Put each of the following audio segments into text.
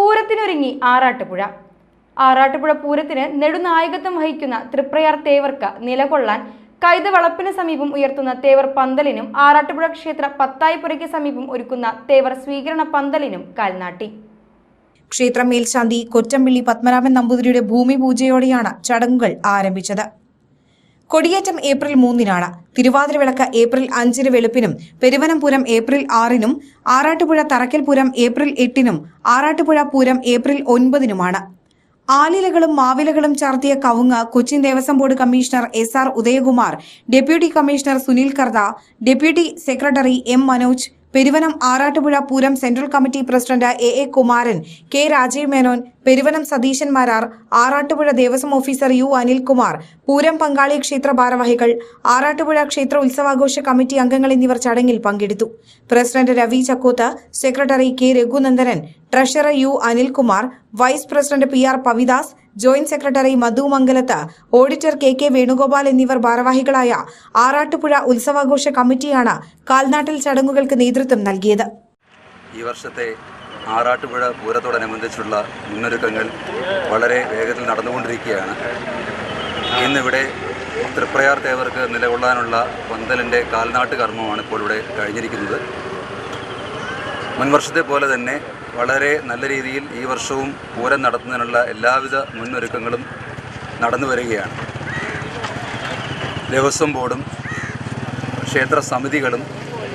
പൂരത്തിനൊരുങ്ങി ആറാട്ടുപുഴ. ആറാട്ടുപുഴ പൂരത്തിന് നെടുനായകത്വം വഹിക്കുന്ന തൃപ്രയാർ തേവർക്ക് നിലകൊള്ളാൻ കൈതവളപ്പിന് സമീപം ഉയർത്തുന്ന തേവർ പന്തലിനും ആറാട്ടുപുഴ ക്ഷേത്ര പത്തായിപ്പുരയ്ക്ക് സമീപം ഒരുക്കുന്ന തേവർ സ്വീകരണ പന്തലിനും കാൽനാട്ടി. ക്ഷേത്ര മേൽശാന്തി കൊറ്റമ്പിള്ളി പത്മനാഭൻ നമ്പൂതിരിയുടെ ഭൂമി പൂജയോടെയാണ് ചടങ്ങുകൾ ആരംഭിച്ചത്. കൊടിയേറ്റം ഏപ്രിൽ 3-നാണ്. തിരുവാതിരവിളക്ക് ഏപ്രിൽ 5-ന് വെളുപ്പിനും പെരുവനം പൂരം ഏപ്രിൽ 6-നും ആറാട്ടുപുഴ തറക്കൽ പൂരം ഏപ്രിൽ 8-നും ആറാട്ടുപുഴ പൂരം ഏപ്രിൽ 9-നുമാണ്. ആലിലകളും മാവിലകളും ചാർത്തിയ കവുങ്ങ് Cochin Devaswom board commissioner SR Udayakumar, deputy commissioner Sunil Karda, deputy secretary M Manoj, Peruvanam Arattupuzha Pooram central committee president AA Kumaran, K Rajeev Menon, Peruvanam Satheesan Marar, Arattupuzha Devaswom officer U Anilkumar, Pooram പങ്കാളി ക്ഷേത്ര ഭാരവാഹികൾ, ആറാട്ടുപുഴ ക്ഷേത്ര ഉത്സവാഘോഷ കമ്മിറ്റി അംഗങ്ങൾ എന്നിവർ ചടങ്ങിൽ പങ്കെടുത്തു. President Ravi Chakkoth, secretary K Raghunandanan, treasurer U Anilkumar, vice president PR Pavidas, joint secretary Madhu Mangalath, auditor KK Venugopal എന്നിവർ ഭാരവാഹികളായ ആറാട്ടുപുഴ ഉത്സവാഘോഷ കമ്മിറ്റിയാണ് കാൽനാട്ടിൽ ചടങ്ങുകൾക്ക് നേതൃത്വം നൽകിയത്. ഈ വർഷത്തെ ആറാട്ടുപുഴ പൂരത്തോടനുബന്ധിച്ചുള്ള മുന്നൊരുക്കങ്ങൾ വളരെ വേഗത്തിൽ നടന്നുകൊണ്ടിരിക്കുകയാണ്. ഇന്നിവിടെ തൃപ്രയാർ തേവർക്ക് നിലകൊള്ളാനുള്ള പന്തലിൻ്റെ കാൽനാട്ട് കർമ്മമാണ് ഇപ്പോൾ ഇവിടെ കഴിഞ്ഞിരിക്കുന്നത്. മുൻവർഷത്തെ പോലെ തന്നെ വളരെ നല്ല രീതിയിൽ ഈ വർഷവും പൂരം നടത്തുന്നതിനുള്ള എല്ലാവിധ മുന്നൊരുക്കങ്ങളും നടന്നു വരികയാണ്. ദേവസ്വം ബോർഡും ക്ഷേത്ര സമിതികളും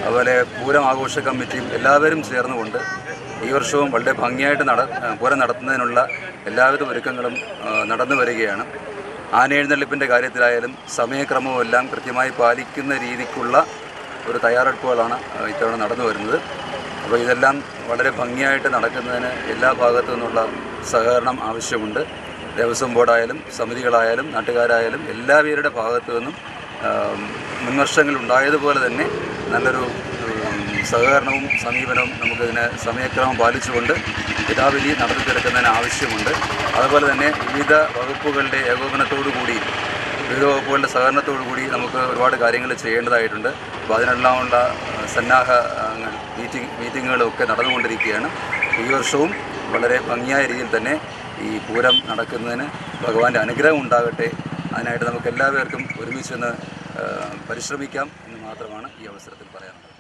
അതുപോലെ പൂരം ആഘോഷ കമ്മിറ്റിയും എല്ലാവരും ചേർന്നുകൊണ്ട് ഈ വർഷവും വളരെ ഭംഗിയായിട്ട് പൂരം നടത്തുന്നതിനുള്ള എല്ലാവിധ ഒരുക്കങ്ങളും നടന്നു വരികയാണ്. ആനയെഴുന്നള്ളിപ്പിൻ്റെ കാര്യത്തിലായാലും സമയക്രമവും എല്ലാം കൃത്യമായി പാലിക്കുന്ന രീതിക്കുള്ള ഒരു തയ്യാറെടുപ്പുകളാണ് ഇത്തവണ നടന്നു വരുന്നത്. അപ്പോൾ ഇതെല്ലാം വളരെ ഭംഗിയായിട്ട് നടക്കുന്നതിന് എല്ലാ ഭാഗത്തു നിന്നുള്ള സഹകരണം ആവശ്യമുണ്ട്. ദേവസ്വം ബോർഡായാലും സമിതികളായാലും നാട്ടുകാരായാലും എല്ലാവരുടെ ഭാഗത്തു നിന്നും മുൻവർഷങ്ങളുണ്ടായതുപോലെ തന്നെ നല്ലൊരു സഹകരണവും സമീപനവും നമുക്കിതിന് സമയക്രമം പാലിച്ചുകൊണ്ട് യഥാവിധി നടത്തി തീർക്കുന്നതിന് ആവശ്യമുണ്ട്. അതുപോലെ തന്നെ വിവിധ വകുപ്പുകളുടെ ഏകോപനത്തോടുകൂടി വിവിധ വകുപ്പുകളുടെ സഹകരണത്തോടുകൂടി നമുക്ക് ഒരുപാട് കാര്യങ്ങൾ ചെയ്യേണ്ടതായിട്ടുണ്ട്. അപ്പോൾ അതിനെല്ലാമുള്ള സന്നാഹങ്ങൾ മീറ്റിങ്ങുകളും ഒക്കെ നടന്നുകൊണ്ടിരിക്കുകയാണ്. ഈ വർഷവും വളരെ ഭംഗിയായ രീതിയിൽ തന്നെ ഈ പൂരം നടക്കുന്നതിന് ഭഗവാന്റെ അനുഗ്രഹം ഉണ്ടാകട്ടെ. അതിനായിട്ട് നമുക്ക് എല്ലാവർക്കും ഒരുമിച്ചൊന്ന് പരിശ്രമിക്കാം എന്ന് മാത്രമാണ് ഈ അവസരത്തിൽ പറയാനുള്ളത്.